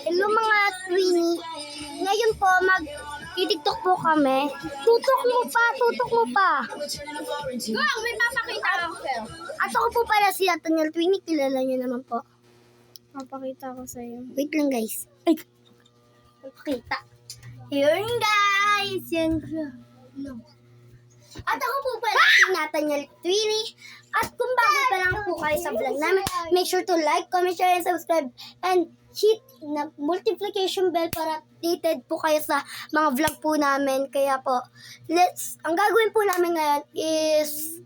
Hello mga Twinnie. Ngayon po mag-TikTok po kami. Tutok mo pa, tutok mo pa. Go! May papakita ako sa'yo. At ako po pala si Nathaniel Twinnie. Kilala niyo naman po. Papakita ko sa'yo. Wait lang guys. Ay, kita. Yun guys. Yan. No. At ako po pala si Nathaniel Twinnie. At kung bago pa lang po kayo sa vlog namin, make sure to like, comment, share, and subscribe. And hit na multiplication bell para updated po kayo sa mga vlog po namin. Kaya po, ang gagawin po namin ngayon is,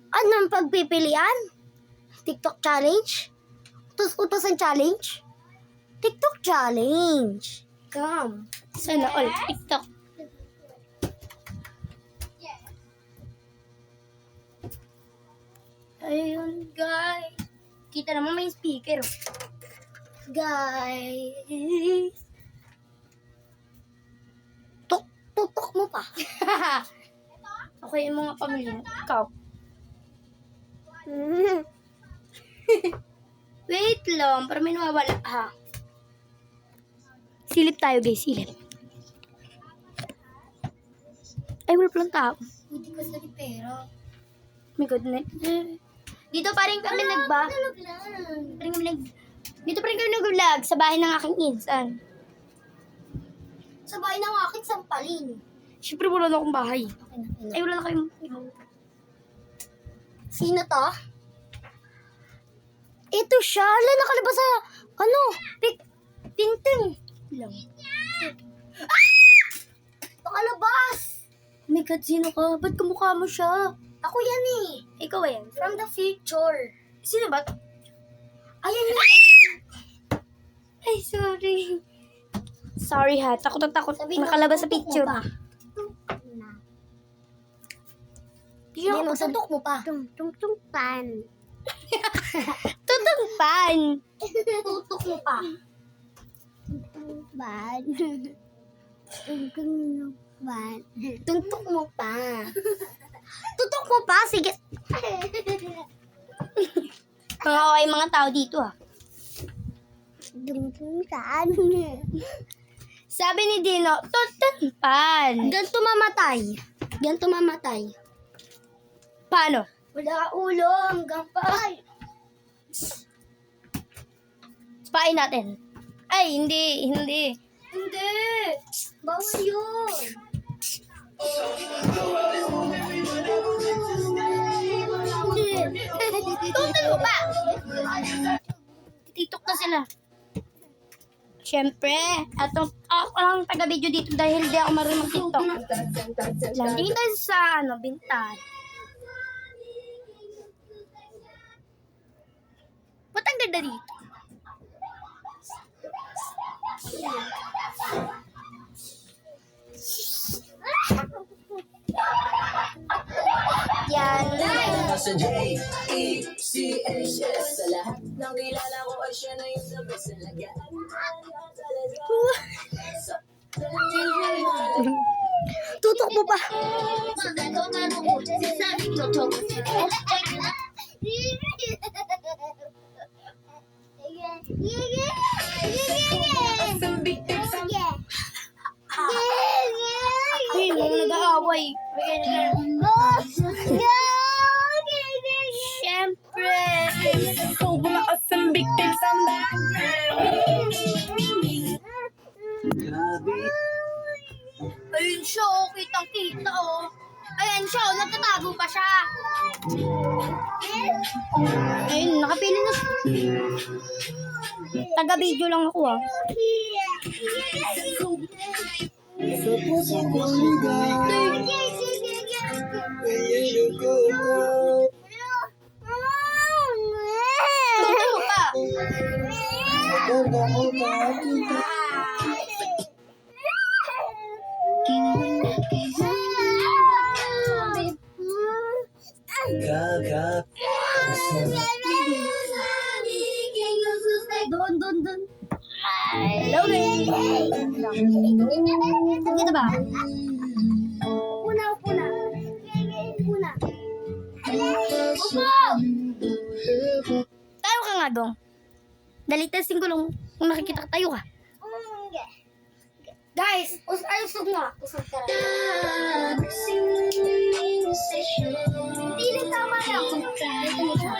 anong pagpipilian? TikTok challenge? Utos-utosan challenge? TikTok challenge. Come. Sana all TikTok. Ayun, guys. Kita naman may speaker. Guys. Tutok mo pa. Okay, yung mga pamilya. Ikaw. Wait lang, para may nawawala. Ha? Silip tayo, guys. Silip. Ay, wala palang tao. Hindi ko sa pera. My goodness. Dito pa rin kami Dito pa rin kami nag-vlog sa bahay ng aking insan. Sa bahay ng aking sampalin. Siyempre wala na akong bahay. Okay. Ay, wala na kayong... Sino to? Ito siya. Ala, nakalabas sa... Tintin. Lang. Ah! Nakalabas! Oh my God, sino ka? Ba't kamukha mo siya? Ako yan eh. Ikaw yan. From the future. Sino ba? Ayan yun. Ay, sorry. Sorry ha. Takot na takot. Nakalabas sa picture. Hindi mo, tutok mo pa. Tutok pan. Tutok pan. Tutok mo pa. Tutok pan. Tutok mo pa. Tutok mo pa, sige. Mga okay mga tao dito ah. Saan? Sabi ni Dino, tutupan. Ganto mamatay. Ganto mamatay. Paano? Wala ka ulo hanggang pa. Spain natin. Ay, hindi. Hindi. Bawal yun. Tutal mo ba? Titok na sila. Siyempre, ako lang taga-video dito dahil di ako marunong mag-tiktok. Tingin tayo sa bintan. Ba't ang ganda dito? Yan. Sa J-E-C-H-S sa lahat ng kilala ko ay siya na yung sabi sa lagaan. Tutok mo pa. Ay, mga nag-aaway. Siyempre. Ayun siya, oh. Kitang-kita, oh. Ayan siya, oh. Nagtatago pa siya. Ayun, nakapili na siya. Taga-video lang ako, ah. Sa puso kong ligay, Tutok mo pa. ganda mo pa kita. Gagap. Doon. Hello, guys. Dito ba? Una. Upo! Tayo ka nga, Gong. Dali, testing ko lang. Kung nakikita ka, tayo ka. Guys, usog na. Usog ka rin. Hindi rin tama lang. Dito mo siya.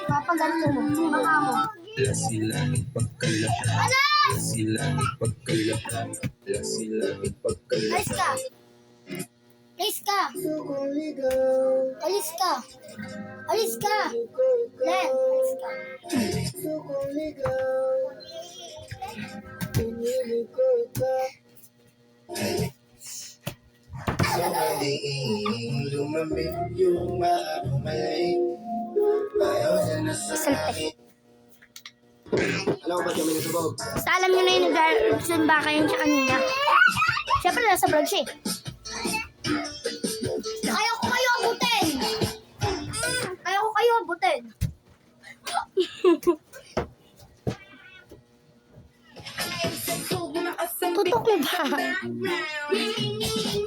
Papaganto mo. Baka mo. Sila ipagkalatan. Alas! Sila ipagkalatan. Sila ipagkalatan. Alis ka. Alis ka. Alis ka. Alis ka. Len, alis ka. Lumamig yung maabumalik. Ayaw niya na sa akin. Alam ko ba't kami nasubog? Basta alam nyo na yung nag-reaction ba kayo siya kanina. Siyempre nasa vlog siya eh. Kaya ko kayo abutin. Kaya ko kayo abutin. Tutok mo ba?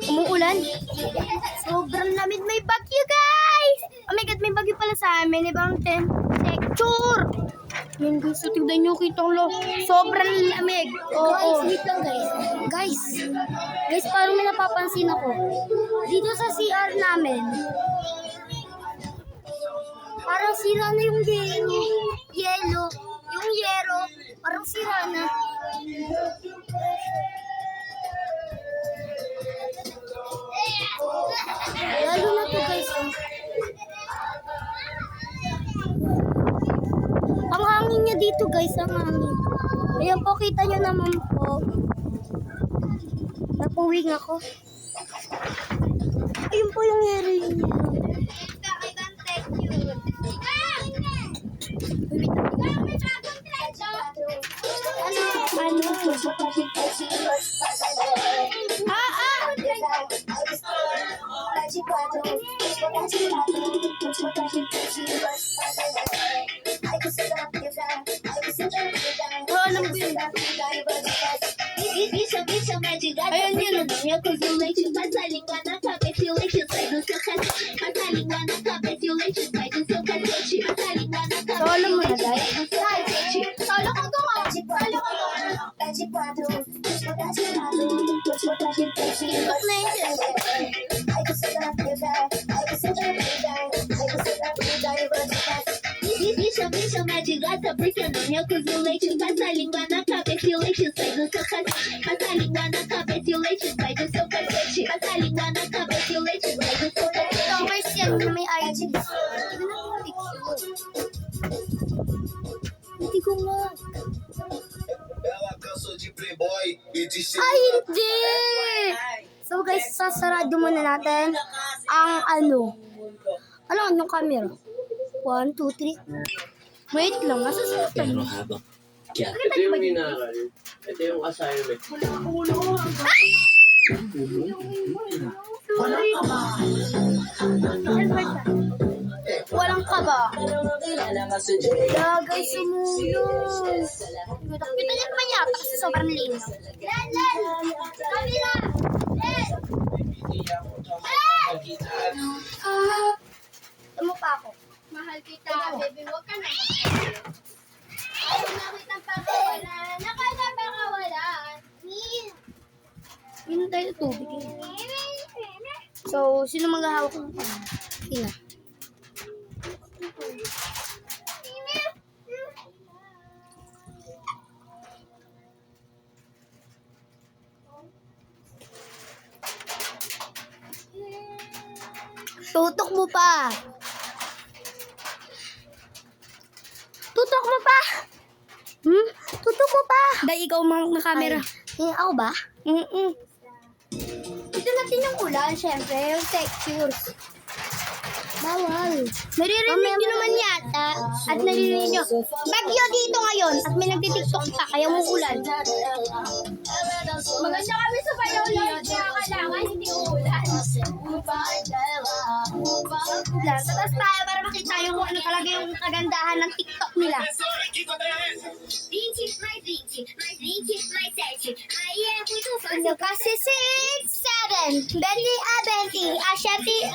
Umuulan? Sobrang lamig, may bagyo guys! Oh my god, may bagyo pala sa amin. Ibang texture! Yan guys, so tignan nyo, kitang lo. Sobrang lamig. Guys, wait lang guys. Guys, parang may napapansin ako. Dito sa CR namin, parang sira na yung yelo. Yung yero, parang sira na. Lalo na to guys. Ang hangin niya dito guys, ang hangin. Ayan po, kita nyo naman po. Napuwing ako. Ayun po yung yero yun. Ayan yun. Solo mo na guys. Solo ko to nga. TikTok na yun. Deixa mais de gata porque não me acusa o leite. Passa a língua na cabeça e o leite sai do seu cacete. Passa a língua na cabeça e o leite sai do seu cacete. Passa a língua na cabeça e o leite sai do seu cacete. Towers yan na may ID. Hindi ko nga. Ela cansou de playboy e de ser. Ay, hindi! So guys, sasarado muna natin ang ano. Anong camera? 1, 2, 3. Wait lang, nasa sasarado mo. habang. Ito yung minakal. Ito yung assignment. Walang kaba. Yeah, guys, sumulong. Kita niyo naman yata kasi sobrang linis. Len! Camera! Len! Tamo pa ako. Mahal kita, baby. Huwag ka na. Ayaw na kitang pakawalan. Nakakapakawalan. Yun tayo tubig. So, sino maghahawak ng pang? Sino? Tutok mo pa. Tutok mo pa. Tutok mo pa. Dahil ikaw mahawak na camera. Ako ba? Ito natin yung ulan, syempre. Yung textures. Bawal. Naririnig nyo naman yata. At naririnig nyo. Bagyo dito ngayon. At may nagtitiktok pa. Kaya mo ulan. Maganda kami sa Valladolid. Kaya kailangan hindi uulan. Ulan. Tatas tayo para makita yung kung ano talaga yung kagandahan ng TikTok nila. Ano kasi 6, 7, 20, 20,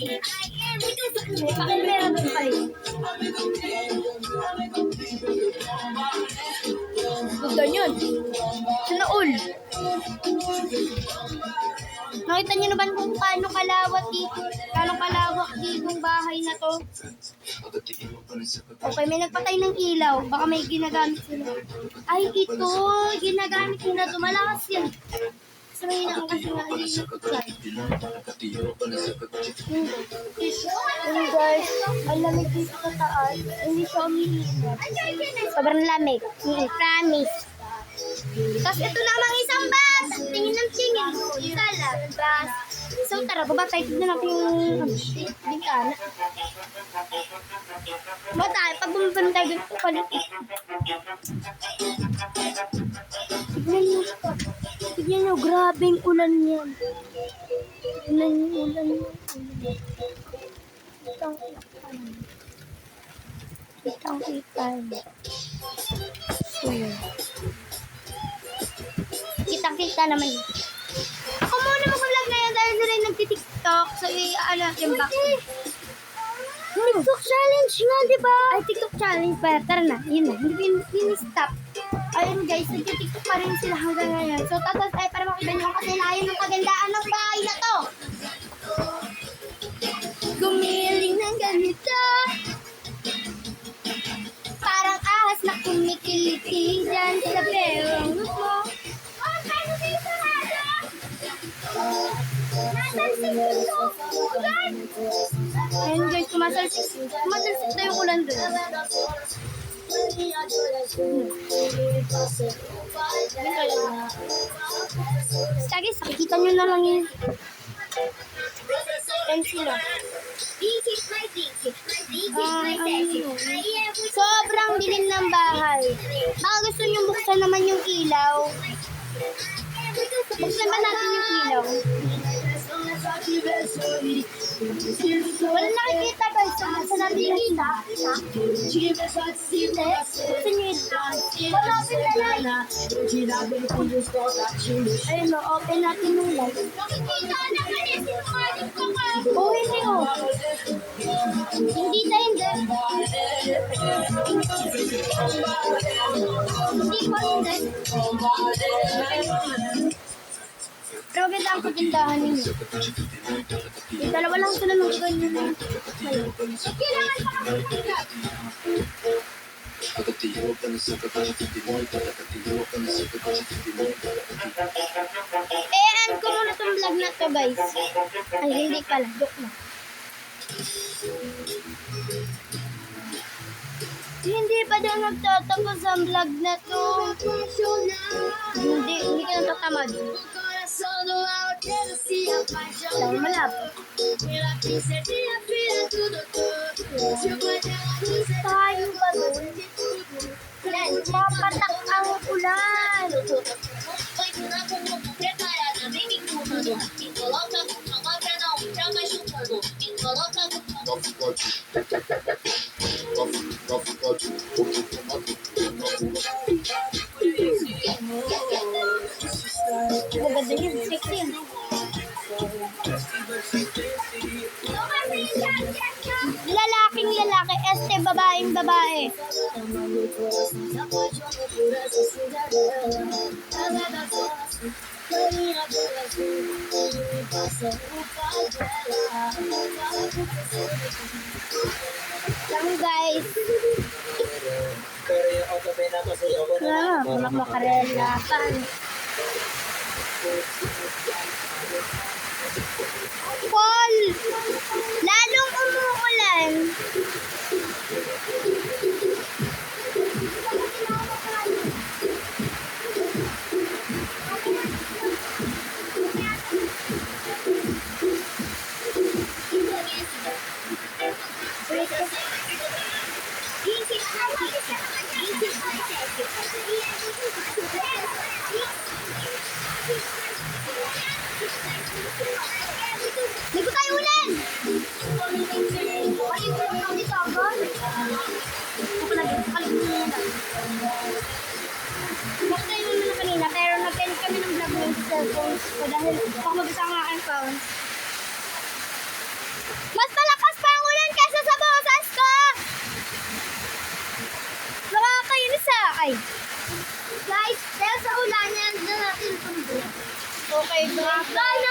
20. Pakilera mo pa rin. ganyan. Sana all. Nakita niyo na ba kung paano kalawak ditong bahay na to? Okay, may nagpatay ng ilaw. Baka may ginagamit sila. Ay, ito. Ginagamit nila to. Malakas yan. Sabihin ako kasi nga Ayun guys, ang lamig dito sa taas. Hindi siya umiinit. Sobrang lamig. Promise. Tapos ito namang isang bus. Tingin ng tingin. Isa lang. Bus. So tara, baba tayo. Tignan natin yung bintana. Ba tayo? Pag bumabang tayo dito, palit. Tignan nyo, grabing ulan yan. Tignan nyo, ulan yan. Kitang-kita. Kitang-kita naman yun. Ako muna mag-vlog na yan dahil sila yung nagtitiktok. So, ano, yung back. TikTok challenge nga, di ba? Ay, TikTok challenge pa. Tara na, yun na. Hindi stop. Ayun guys, nag-tiktok pa rin sila hanggang ngayon. So, tatas tayo para makita nyo ang kasilayan ng kagandaan ng bahay na to. Gumiling ng ganito. Parang ahas na kumikiliti dyan sa bewang mo. Oh, paano kayo sarado? Natalsik ito. Ulan! Ayun guys, kumatalsik na yung ulan dun. Sige, nakikita nyo na lang yun. Pencil. Sobrang dilim ng bahay. Baka gusto nyo buksan naman yung ilaw. Buksan ba natin yung ilaw? Wala nakikita guys. Buksan natin yung ilaw. Buksan nyo yung wala pinalay. Ayun o, open natin yung light. Nakikita naman eh. Oh, hindi o. Hindi tayo hindi. Hindi ko hindi. Pero ganda ang kagandahan ninyo. Yung dalawa lang sila ng ganyan. Kailangan pa kami. And ko muna itong vlog na to guys. Ay, hindi pala. Joke na. Hindi pa daw nagtatapos ang vlog na to. Hindi ka natatamad. Dahil malapit. Tayo ba doon? Mapatak ang ulan. Maganda yun, sexy yun. Lalaking lalaki, babaeng babae. Lang guys. Makarelapan. Paul! Lalong umuulan. Ligo tayo ulan! Bakit tayo naman na kanina, pero nag-end kami ng vlog ng cellphone ko dahil pakmabisa ang aking phone. Mas malakas pa ang ulan kaysa sa boses ko! Nakakainis ah! Ay! Guys, dahil sa ulan yan, na natin tumbo. Okay, bye. Bye